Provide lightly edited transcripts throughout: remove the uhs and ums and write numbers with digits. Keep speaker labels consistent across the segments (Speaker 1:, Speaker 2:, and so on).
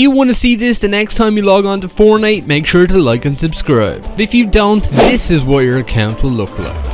Speaker 1: you want to see this the next time you log on to Fortnite, make sure to like and subscribe. But if you don't, this is what your account will look like.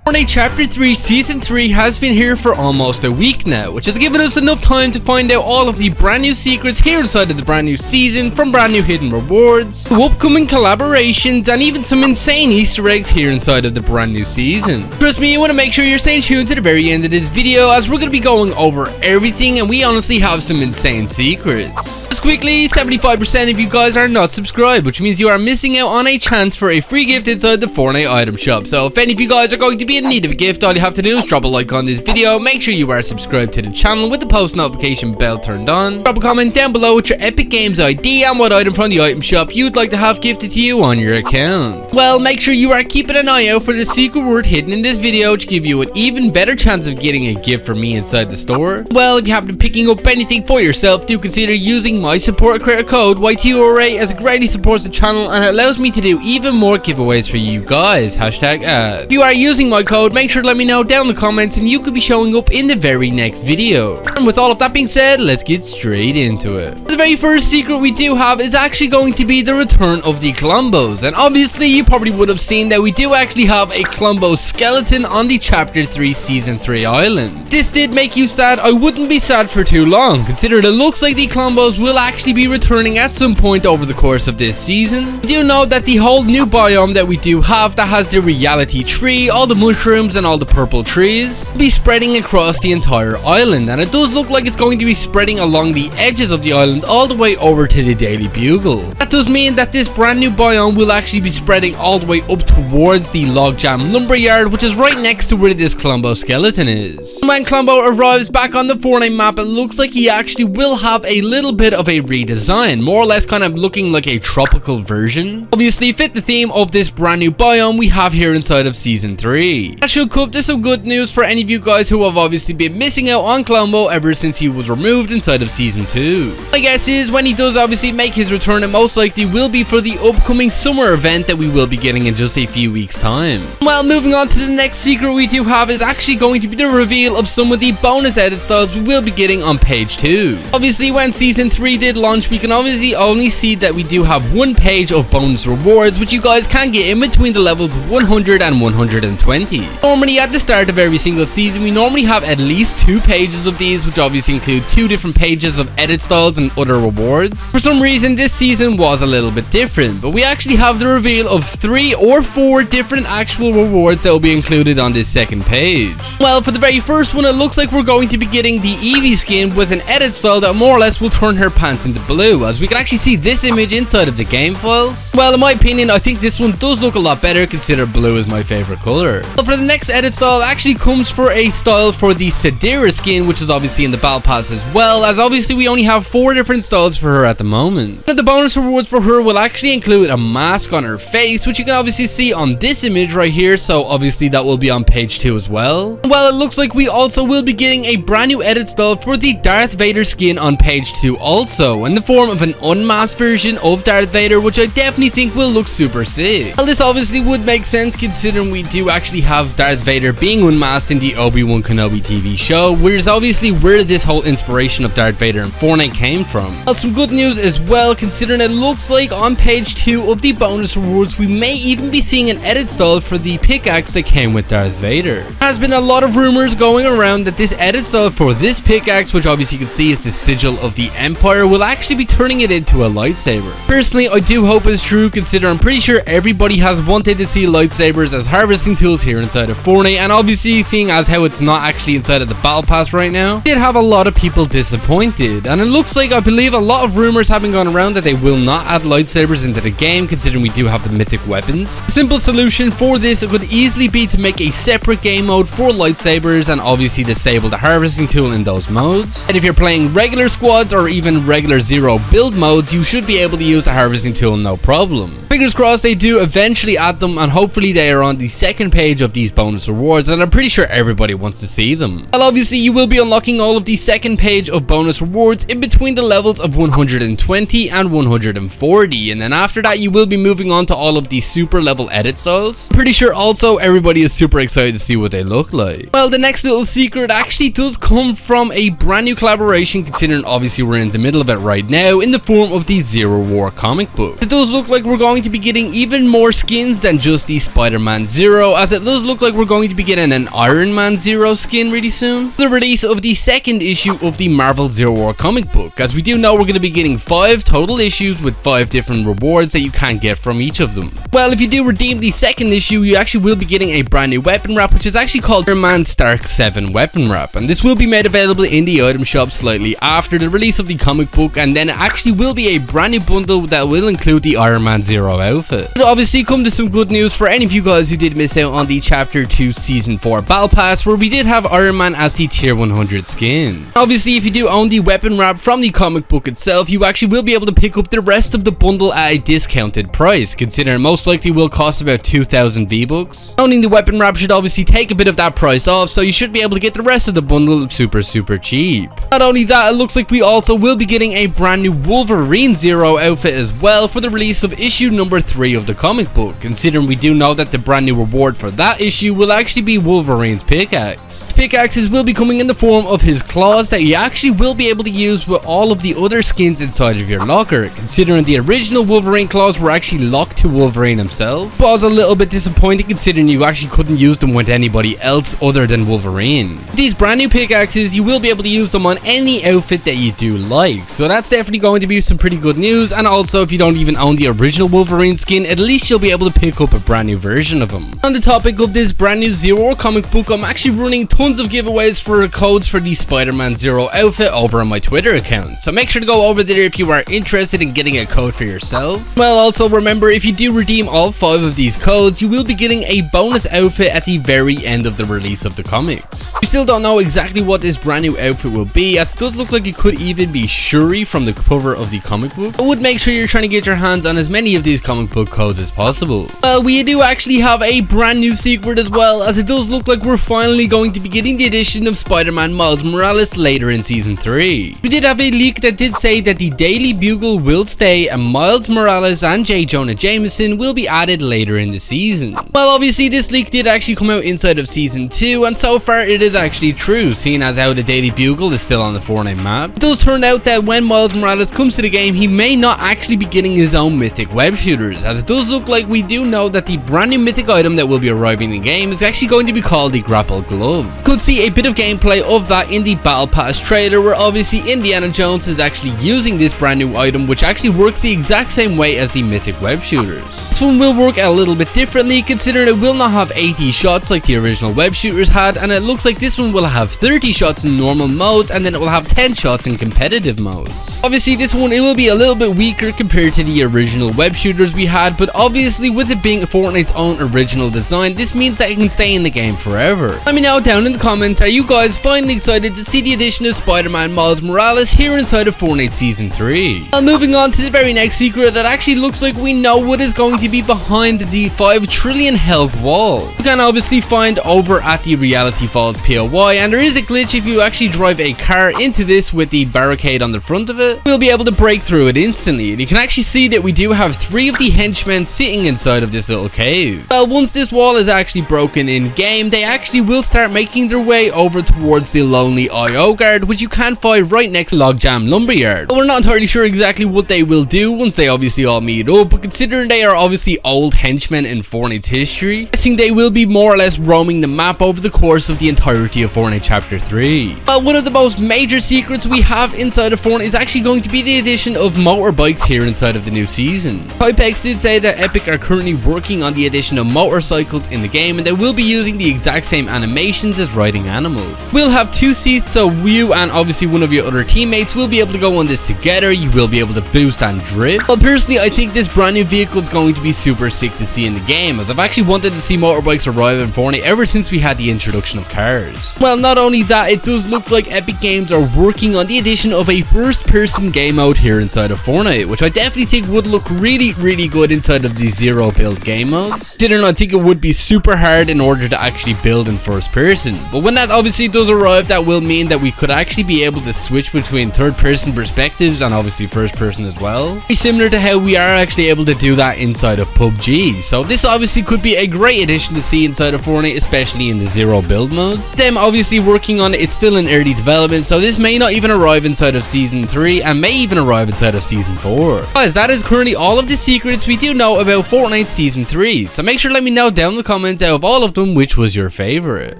Speaker 1: Fortnite Chapter 3 Season 3 has been here for almost a week now, which has given us enough time to find out all of the brand new secrets here inside of the brand new season, from brand new hidden rewards, to upcoming collaborations, and even some insane Easter eggs here inside of the brand new season. Trust me, you want to make sure you're staying tuned to the very end of this video, as we're going to be going over everything, and we honestly have some insane secrets. Just quickly, 75% of you guys are not subscribed, which means you are missing out on a chance for a free gift inside the Fortnite item shop. So if any of you guys are going to be in need of a gift, all you have to do is drop a like on this video, make sure you are subscribed to the channel with the post notification bell turned on, drop a comment down below with your Epic Games ID and what item from the item shop you'd like to have gifted to you on your account. Well, make sure you are keeping an eye out for the secret word hidden in this video to give you an even better chance of getting a gift from me inside the store. Well, if you happen to be picking up anything for yourself, do consider using my support creator code YTORA, as it greatly supports the channel and it allows me to do even more giveaways for you guys. Hashtag ad. If you are using my code, make sure to let me know down in the comments and you could be showing up in the very next video. And with all of that being said, let's get straight into it. The very first secret we do have is actually going to be the return of the Klombos, and obviously you probably would have seen that we do actually have a Klombo skeleton on the Chapter 3 Season 3 island. This did make you sad. I wouldn't be sad for too long, considering it looks like the Klombos will actually be returning at some point over the course of this season. We do know that the whole new biome that we do have, that has the reality tree, all the mushrooms and all the purple trees, will be spreading across the entire island, and it does look like it's going to be spreading along the edges of the island all the way over to the Daily Bugle. That does mean that this brand new biome will actually be spreading all the way up towards the Logjam Lumberyard, which is right next to where this Klombo skeleton is. When Klombo arrives back on the Fortnite map, it looks like he actually will have a little bit of a redesign, more or less kind of looking like a tropical version. Obviously fit the theme of this brand new biome we have here inside of Season 3. That should come to some good news for any of you guys who have obviously been missing out on Klombo ever since he was removed inside of Season 2. My guess is when he does obviously make his return, it most likely will be for the upcoming summer event that we will be getting in just a few weeks time. Well, moving on to the next secret we do have is actually going to be the reveal of some of the bonus edit styles we will be getting on page 2. Obviously when Season 3 did launch, we can obviously only see that we do have one page of bonus rewards, which you guys can get in between the levels of 100 and 120. Normally at the start of every single season, we normally have at least 2 pages of these, which obviously include 2 different pages of edit styles and other rewards. For some reason this season was a little bit different, but we actually have the reveal of 3 or 4 different actual rewards that will be included on this second page. Well, for the very first one, it looks like we're going to be getting the Eevee skin with an edit style that more or less will turn her pants into blue, as we can actually see this image inside of the game files. Well, in my opinion, I think this one does look a lot better, considering blue is my favorite color. But for the next edit style, actually comes for a style for the Sadira skin, which is obviously in the battle pass as well, as obviously we only have 4 different styles for her at the moment. Now, the bonus rewards for her will actually include a mask on her face, which you can obviously see on this image right here, so obviously that will be on page 2 as well. Well, it looks like we also will be getting a brand new edit style for the Darth Vader skin on page 2 also, in the form of an unmasked version of Darth Vader, which I definitely think will look super sick. Well, this obviously would make sense considering we do actually have Darth Vader being unmasked in the Obi-Wan Kenobi TV show, which is obviously where this whole inspiration of Darth Vader in Fortnite came from. Well, some good news as well, considering it looks like on page 2 of the bonus rewards we may even be seeing an edit style for the pickaxe that came with Darth Vader. There has been a lot of rumors going around that this edit style for this pickaxe, which obviously you can see is the sigil of the Empire, will actually be turning it into a lightsaber. Personally, I do hope it's true, considering I'm pretty sure everybody has wanted to see lightsabers as harvesting tools here inside of Fortnite, and obviously seeing as how it's not actually inside of the battle pass right now, did have a lot of people disappointed. And it looks like, I believe, a lot of rumors have been going around that they will not add lightsabers into the game, considering we do have the mythic weapons. A simple solution for this could easily be to make a separate game mode for lightsabers and obviously disable the harvesting tool in those modes. And if you're playing regular squads or even regular zero build modes, you should be able to use the harvesting tool no problem. Fingers crossed they do eventually add them, and hopefully they are on the second page of these bonus rewards, and I'm pretty sure everybody wants to see them. Well, obviously you will be unlocking all of the second page of bonus rewards in between the levels of 120 and 140, and then after that you will be moving on to all of the super level edit styles. I'm pretty sure also everybody is super excited to see what they look like. Well, the next little secret actually does come from a brand new collaboration, considering obviously we're in the middle of it right now, in the form of the Zero War comic book. It does look like we're going to be getting even more skins than just the Spider-Man Zero, as it does look like we're going to be getting an Iron Man Zero skin really soon. The release of the second issue of the Marvel Zero War comic book, as we do know we're going to be getting 5 total issues with 5 different rewards that you can get from each of them. Well, if you do redeem the second issue, you actually will be getting a brand new weapon wrap, which is actually called Iron Man Stark 7 weapon wrap, and this will be made available in the item shop slightly after the release of the comic book, and then it actually will be a brand new bundle that will include the Iron Man Zero outfit. But obviously come to some good news for any of you guys who did miss out on the Chapter 2 Season 4 Battle Pass, where we did have Iron Man as the Tier 100 skin. Obviously, if you do own the weapon wrap from the comic book itself, you actually will be able to pick up the rest of the bundle at a discounted price, considering most likely will cost about 2,000 V-Bucks. Owning the weapon wrap should obviously take a bit of that price off, so you should be able to get the rest of the bundle super cheap. Not only that, it looks like we also will be getting a brand new Wolverine Zero outfit as well for the release of issue number 3 of the comic book, considering we do know that the brand new reward for that issue will actually be Wolverine's pickaxe. His pickaxes will be coming in the form of his claws that you actually will be able to use with all of the other skins inside of your locker, considering the original Wolverine claws were actually locked to Wolverine himself. It was a little bit disappointing considering you actually couldn't use them with anybody else other than Wolverine. With these brand new pickaxes, you will be able to use them on any outfit that you do like, so that's definitely going to be some pretty good news. And also, if you don't even own the original Wolverine skin, at least you'll be able to pick up a brand new version of him. On the topic of this brand new Zero War comic book, I'm actually running tons of giveaways for codes for the Spider-Man Zero outfit over on my Twitter account, so make sure to go over there if you are interested in getting a code for yourself. Well, also remember, if you do redeem all 5 of these codes, you will be getting a bonus outfit at the very end of the release of the comics. We still don't know exactly what this brand new outfit will be, as it does look like it could even be Shuri from the cover of the comic book, but would make sure you're trying to get your hands on as many of these comic book codes as possible. Well, we do actually have a brand new secret as well, as it does look like we're finally going to be getting the addition of Spider-Man Miles Morales later in Season 3. We did have a leak that did say that the Daily Bugle will stay, and Miles Morales and J. Jonah Jameson will be added later in the season. Well, obviously this leak did actually come out inside of Season 2, and so far it is actually true, seeing as how the Daily Bugle is still on the Fortnite map. It does turn out that when Miles Morales comes to the game, he may not actually be getting his own mythic web shooters, as it does look like we do know that the brand new mythic item that will be arriving in the game is actually going to be called the Grapple Glove. Could see a bit of gameplay of that in the Battle Pass trailer, where obviously Indiana Jones is actually using this brand new item, which actually works the exact same way as the mythic web shooters. This one will work a little bit differently, considering it will not have 80 shots like the original web shooters had, and it looks like this one will have 30 shots in normal modes, and then it will have 10 shots in competitive modes. Obviously this one, it will be a little bit weaker compared to the original web shooters we had, but obviously with it being Fortnite's own original design, this means that it can stay in the game forever. Let me know down in the comments, are you guys finally excited to see the addition of Spider-Man Miles Morales here inside of Fortnite Season 3? Well, moving on to the very next secret, that actually looks like we know what is going to be behind the 5 trillion health wall. You can obviously find over at the Reality Falls POI, and there is a glitch if you actually drive a car into this with the barricade on the front of it. We'll be able to break through it instantly, and you can actually see that we do have 3 of the henchmen sitting inside of this little cave. Well, once this wall is actually broken in game, they actually will start making their way over towards the Lonely IO guard, which you can find right next to Logjam Lumberyard. But we're not entirely sure exactly what they will do once they obviously all meet up, but considering they are obviously old henchmen in Fortnite's history, I think they will be more or less roaming the map over the course of the entirety of Fortnite Chapter 3. But one of the most major secrets we have inside of Fortnite is actually going to be the addition of motorbikes here inside of the new season. Hypex did say that Epic are currently working on the addition of motorcycles in the game, and they will be using the exact same animations as riding animals. We'll have 2 seats, so you and obviously one of your other teammates will be able to go on this together. You will be able to boost and drift. But personally, I think this brand new vehicle is going to be super sick to see in the game, as I've actually wanted to see motorbikes arrive in Fortnite ever since we had the introduction of cars. Well, not only that, it does look like Epic Games are working on the addition of a first-person game mode here inside of Fortnite, which I definitely think would look really really good inside of the zero build game modes. Didn't I think it would be super hard in order to actually build in first person, but when that obviously does arrive, that will mean that we could actually be able to switch between third person perspectives and obviously first person as well. Very similar to how we are actually able to do that inside of PUBG. So this obviously could be a great addition to see inside of Fortnite, especially in the zero build modes. Them obviously working on it, it's still in early development, so this may not even arrive inside of season 3 and may even arrive inside of season 4. Guys, that is currently all of the secrets we do know about Fortnite season 3, so make sure to let me know down in the comments out of all of them which was your favorite.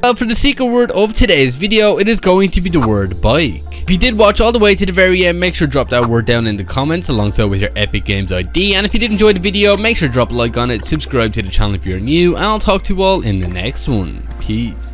Speaker 1: Well, for the secret word of today's video, it is going to be the word bike. If you did watch all the way to the very end, make sure to drop that word down in the comments alongside with your Epic Games ID, and if you did enjoy the video, make sure to drop a like on it, subscribe to the channel if you're new, and I'll talk to you all in the next one. Peace.